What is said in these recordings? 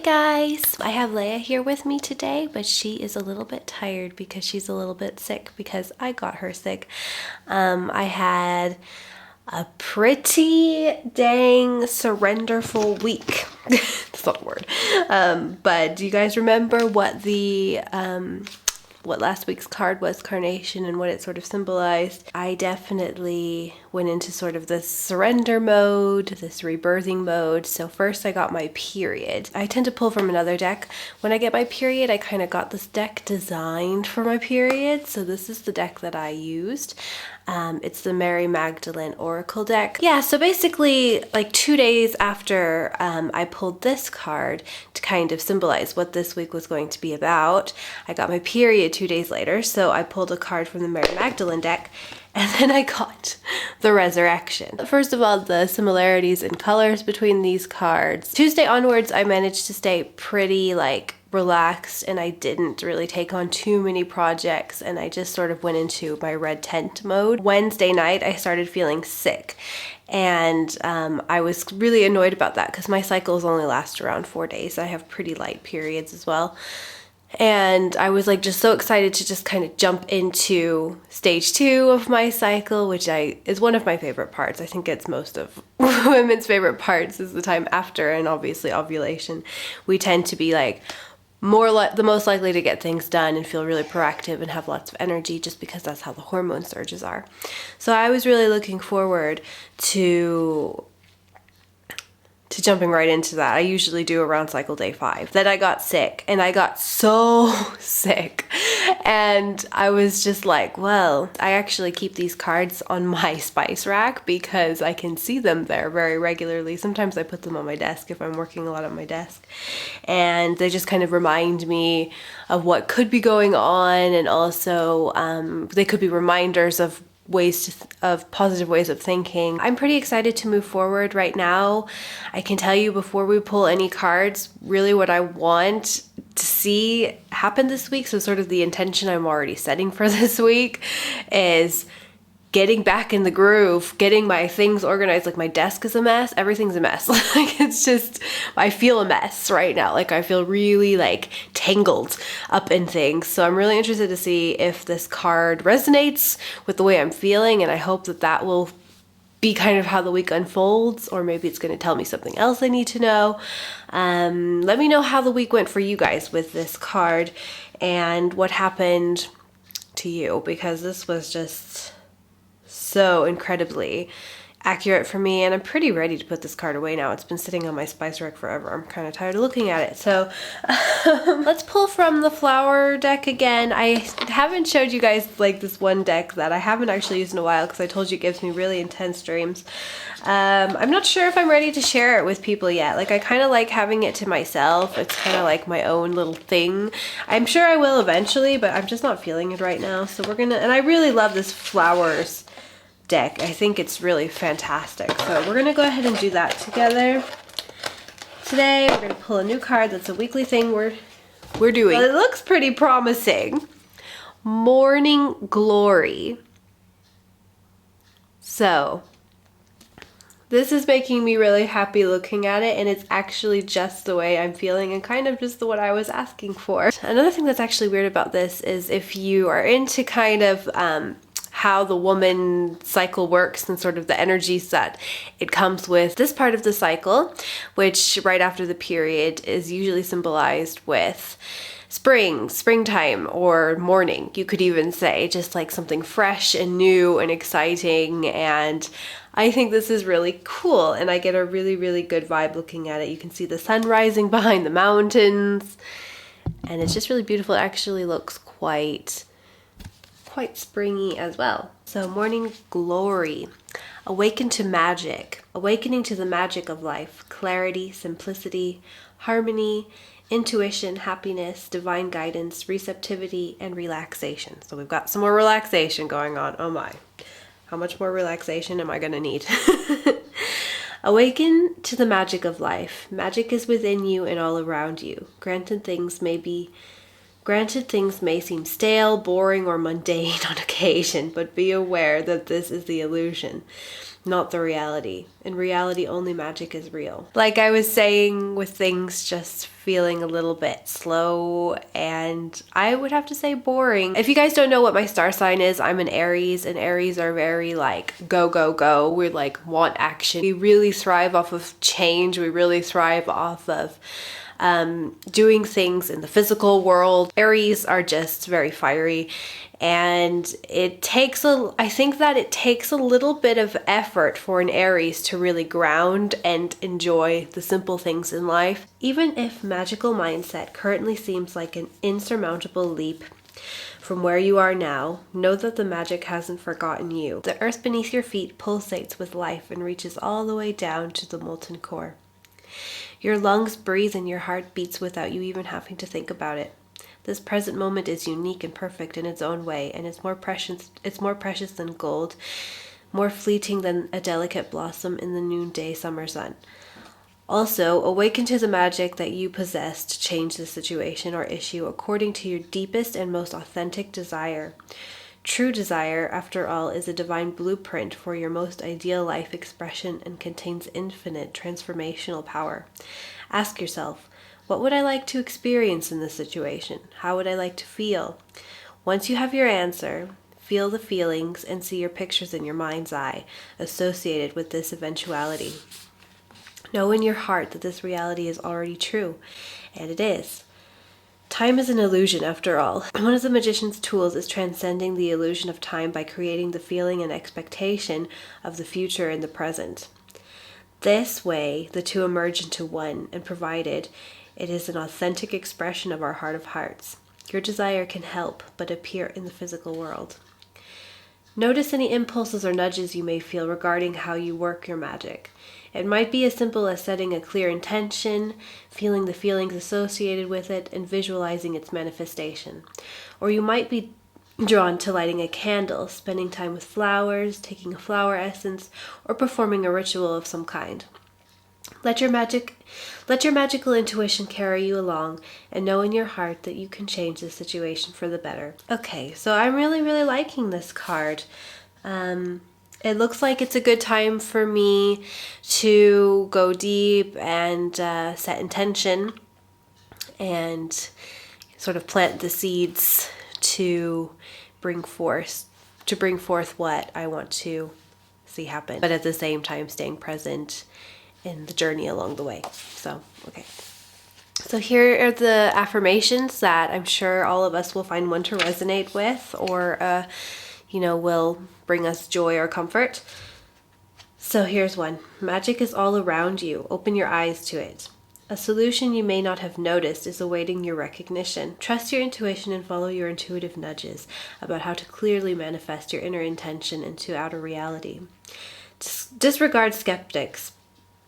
Guys, I have Leia here with me today, but she is a little bit tired because she's a little bit sick because I got her sick. I had a pretty dang surrenderful week. That's not a word. But do you guys remember what what last week's card was, Carnation, and what it sort of symbolized? I definitely went into sort of this surrender mode, this rebirthing mode. So first I got my period. I tend to pull from another deck. When I get my period, I kind of got this deck designed for my period. So this is the deck that I used. It's the Mary Magdalene Oracle deck. Yeah, so basically like 2 days after I pulled this card to kind of symbolize what this week was going to be about, I got my period 2 days later. So I pulled a card from the Mary Magdalene deck, and then I got the Resurrection. First of all, the similarities in colors between these cards. Tuesday onwards, I managed to stay pretty relaxed, and I didn't really take on too many projects, and I just sort of went into my red tent mode. Wednesday night, I started feeling sick, and I was really annoyed about that because my cycles only last around 4 days. I have pretty light periods as well. And I was just so excited to just kind of jump into stage 2 of my cycle, which is one of my favorite parts. I think it's most of women's favorite parts, is the time after, and obviously ovulation. We tend to be the most likely to get things done and feel really proactive and have lots of energy, just because that's how the hormone surges are. So I was really looking forward to jumping right into that. I usually do around cycle day 5. Then I got sick, and I got so sick. And I was just well, I actually keep these cards on my spice rack because I can see them there very regularly. Sometimes I put them on my desk if I'm working a lot at my desk. And they just kind of remind me of what could be going on, and also they could be reminders of positive ways of thinking. I'm pretty excited to move forward right now. I can tell you before we pull any cards, really what I want to see happen this week, so sort of the intention I'm already setting for this week, is getting back in the groove, getting my things organized. My desk is a mess, everything's a mess. It's just, I feel a mess right now. I feel really tangled up in things. So I'm really interested to see if this card resonates with the way I'm feeling, and I hope that will be kind of how the week unfolds, or maybe it's going to tell me something else I need to know. Let me know how the week went for you guys with this card and what happened to you, because this was just so incredibly accurate for me, and I'm pretty ready to put this card away now. It's been sitting on my spice rack forever. I'm kind of tired of looking at it. So let's pull from the flower deck again. I haven't showed you guys this one deck that I haven't actually used in a while because I told you it gives me really intense dreams. I'm not sure if I'm ready to share it with people yet. I kind of like having it to myself. It's kind of my own little thing. I'm sure I will eventually, but I'm just not feeling it right now. So and I really love this flowers deck. I think it's really fantastic. So we're gonna go ahead and do that together. Today we're gonna pull a new card. That's a weekly thing we're doing. Well, it looks pretty promising. Morning Glory. So this is making me really happy looking at it, and it's actually just the way I'm feeling and kind of just what I was asking for. Another thing that's actually weird about this is if you are into kind of how the woman cycle works and sort of the energies that it comes with. This part of the cycle, which right after the period is usually symbolized with springtime, or morning, you could even say, just something fresh and new and exciting. And I think this is really cool, and I get a really, really good vibe looking at it. You can see the sun rising behind the mountains, and it's just really beautiful. It actually looks quite springy as well. So Morning Glory. Awaken to magic. Awakening to the magic of life. Clarity, simplicity, harmony, intuition, happiness, divine guidance, receptivity, and relaxation. So we've got some more relaxation going on. Oh my. How much more relaxation am I gonna need? Awaken to the magic of life. Magic is within you and all around you. Granted things may be Granted, things may seem stale, boring, or mundane on occasion, but be aware that this is the illusion, not the reality. In reality, only magic is real. Like I was saying, with things just feeling a little bit slow and I would have to say boring. If you guys don't know what my star sign is, I'm an Aries, and Aries are very like go, go, go. We like want action. We really thrive off of change. We really thrive off of doing things in the physical world. Aries are just very fiery, and I think that it takes a little bit of effort for an Aries to really ground and enjoy the simple things in life. Even if magical mindset currently seems like an insurmountable leap from where you are now, know that the magic hasn't forgotten you. The earth beneath your feet pulsates with life and reaches all the way down to the molten core. Your lungs breathe and your heart beats without you even having to think about it. This present moment is unique and perfect in its own way, and it's more precious than gold, more fleeting than a delicate blossom in the noonday summer sun. Also, awaken to the magic that you possess to change the situation or issue according to your deepest and most authentic desire. True desire, after all, is a divine blueprint for your most ideal life expression and contains infinite transformational power. Ask yourself, what would I like to experience in this situation? How would I like to feel? Once you have your answer, feel the feelings and see your pictures in your mind's eye associated with this eventuality. Know in your heart that this reality is already true, and it is. Time is an illusion, after all. One of the magician's tools is transcending the illusion of time by creating the feeling and expectation of the future in the present. This way, the two emerge into one, and provided it is an authentic expression of our heart of hearts, your desire can help but appear in the physical world. Notice any impulses or nudges you may feel regarding how you work your magic. It might be as simple as setting a clear intention, feeling the feelings associated with it, and visualizing its manifestation. Or you might be drawn to lighting a candle, spending time with flowers, taking a flower essence, or performing a ritual of some kind. Let your magical intuition carry you along, and know in your heart that you can change the situation for the better. Okay, so I'm really, really liking this card. It looks like it's a good time for me to go deep and set intention and sort of plant the seeds to bring forth what I want to see happen, but at the same time staying present in the journey along the way. So, okay. So here are the affirmations that I'm sure all of us will find one to resonate with, or will bring us joy or comfort. So here's one. Magic is all around you. Open your eyes to it. A solution you may not have noticed is awaiting your recognition. Trust your intuition and follow your intuitive nudges about how to clearly manifest your inner intention into outer reality. Disregard skeptics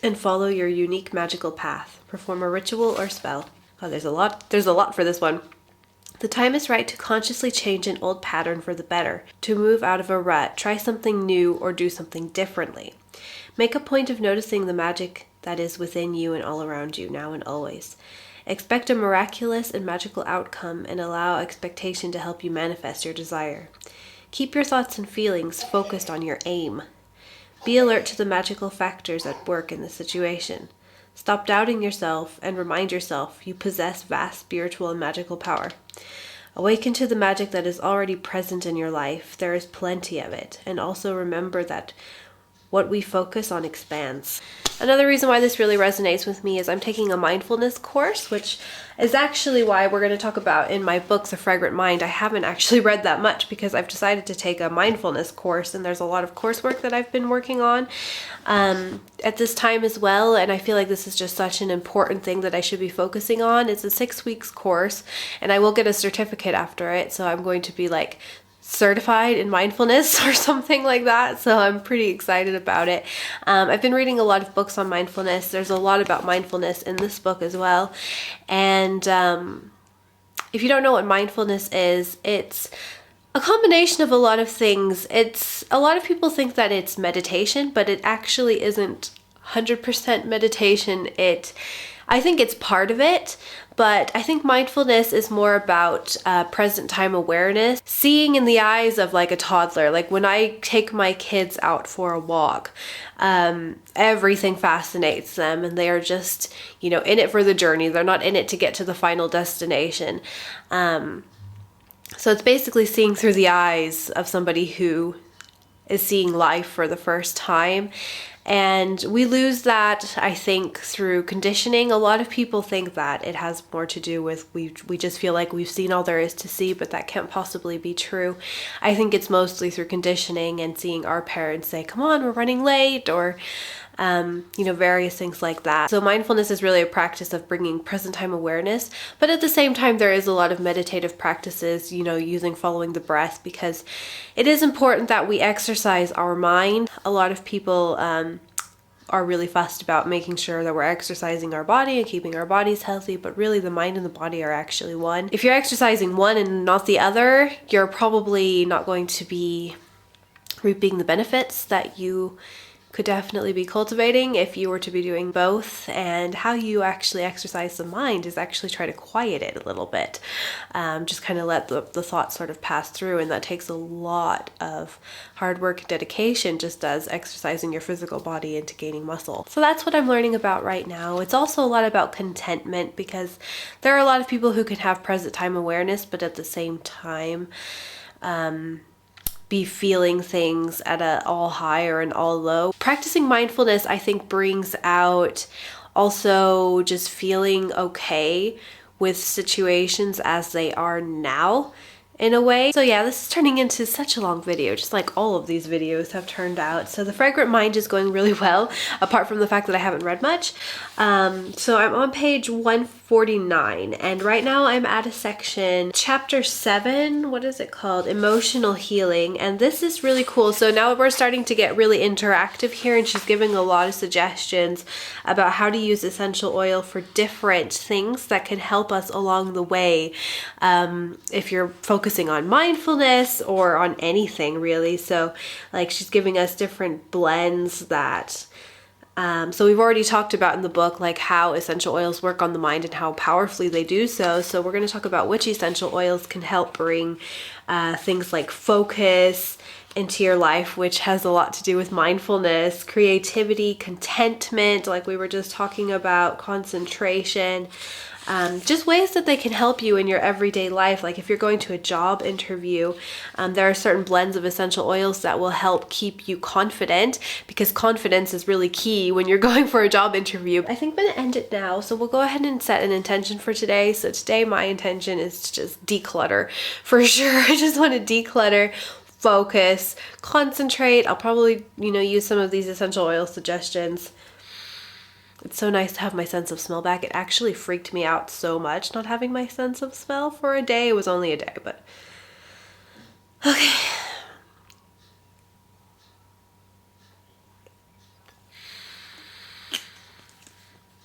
and follow your unique magical path. Perform a ritual or spell. Oh, there's a lot for this one. The time is right to consciously change an old pattern for the better, to move out of a rut, try something new, or do something differently. Make a point of noticing the magic that is within you and all around you, now and always. Expect a miraculous and magical outcome and allow expectation to help you manifest your desire. Keep your thoughts and feelings focused on your aim. Be alert to the magical factors at work in the situation. Stop doubting yourself and remind yourself you possess vast spiritual and magical power. Awaken to the magic that is already present in your life. There is plenty of it. And also remember that what we focus on expands. Another reason why this really resonates with me is I'm taking a mindfulness course, which is actually why we're going to talk about in my book, The Fragrant Mind. I haven't actually read that much because I've decided to take a mindfulness course, and there's a lot of coursework that I've been working on at this time as well, and I feel like this is just such an important thing that I should be focusing on. It's a 6 weeks course, and I will get a certificate after it, so I'm going to be like certified in mindfulness or something like that, so I'm pretty excited about it. I've been reading a lot of books on mindfulness. There's a lot about mindfulness in this book as well, and if you don't know what mindfulness is, it's a combination of a lot of things. A lot of people think that it's meditation, but it actually isn't 100% meditation. I think it's part of it, but I think mindfulness is more about present time awareness, seeing in the eyes of like a toddler. Like when I take my kids out for a walk, everything fascinates them and they are just, you know, in it for the journey. They're not in it to get to the final destination. So it's basically seeing through the eyes of somebody who is seeing life for the first time. And we lose that, I think, through conditioning. A lot of people think that it has more to do with we just feel like we've seen all there is to see, but that can't possibly be true. I think it's mostly through conditioning and seeing our parents say, come on, we're running late, or you know, various things like that. So mindfulness is really a practice of bringing present time awareness, but at the same time, there is a lot of meditative practices, you know, using following the breath, because it is important that we exercise our mind. A lot of people are really fussed about making sure that we're exercising our body and keeping our bodies healthy, but really the mind and the body are actually one. If you're exercising one and not the other, you're probably not going to be reaping the benefits that you could definitely be cultivating if you were to be doing both. And how you actually exercise the mind is actually try to quiet it a little bit. Just kind of let the thoughts sort of pass through, and that takes a lot of hard work and dedication, just as exercising your physical body into gaining muscle. So that's what I'm learning about right now. It's also a lot about contentment, because there are a lot of people who can have present time awareness, but at the same time, be feeling things at an all high or an all low. Practicing mindfulness, I think, brings out also just feeling okay with situations as they are now, in a way. So yeah, this is turning into such a long video, just like all of these videos have turned out. So the Fragrant Mind is going really well, apart from the fact that I haven't read much. So I'm on page 149, and right now I'm at a section, chapter 7, what is it called? Emotional Healing, and this is really cool. So now we're starting to get really interactive here, and she's giving a lot of suggestions about how to use essential oil for different things that can help us along the way. If you're focusing on mindfulness or on anything really. So like she's giving us different blends that so we've already talked about in the book like how essential oils work on the mind and how powerfully they do so. So we're going to talk about which essential oils can help bring things like focus into your life, which has a lot to do with mindfulness, creativity, contentment, like we were just talking about, concentration. Just ways that they can help you in your everyday life. Like if you're going to a job interview, there are certain blends of essential oils that will help keep you confident, because confidence is really key when you're going for a job interview. I think I'm going to end it now. So we'll go ahead and set an intention for today. So today my intention is to just declutter for sure. I just want to declutter, focus, concentrate. I'll probably, you know, use some of these essential oil suggestions. It's so nice to have my sense of smell back. It actually freaked me out so much not having my sense of smell for a day. It was only a day, but okay.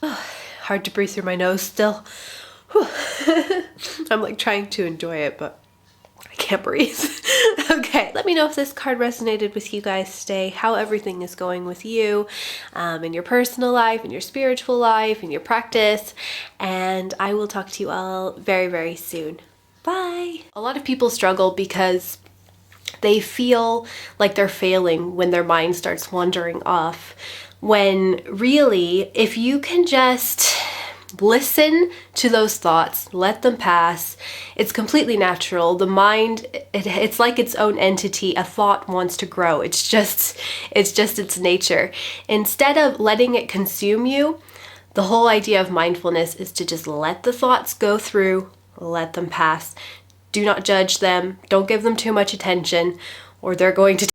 Oh, hard to breathe through my nose still. I'm like trying to enjoy it, but I can't breathe. Okay, let me know if this card resonated with you guys today, how everything is going with you in your personal life, in your spiritual life, in your practice, and I will talk to you all very, very soon. Bye! A lot of people struggle because they feel like they're failing when their mind starts wandering off, when really, if you can just listen to those thoughts, let them pass. It's completely natural. The mind, it's like its own entity. A thought wants to grow. It's just its nature. Instead of letting it consume you, the whole idea of mindfulness is to just let the thoughts go through, let them pass. Do not judge them. Don't give them too much attention, or they're going to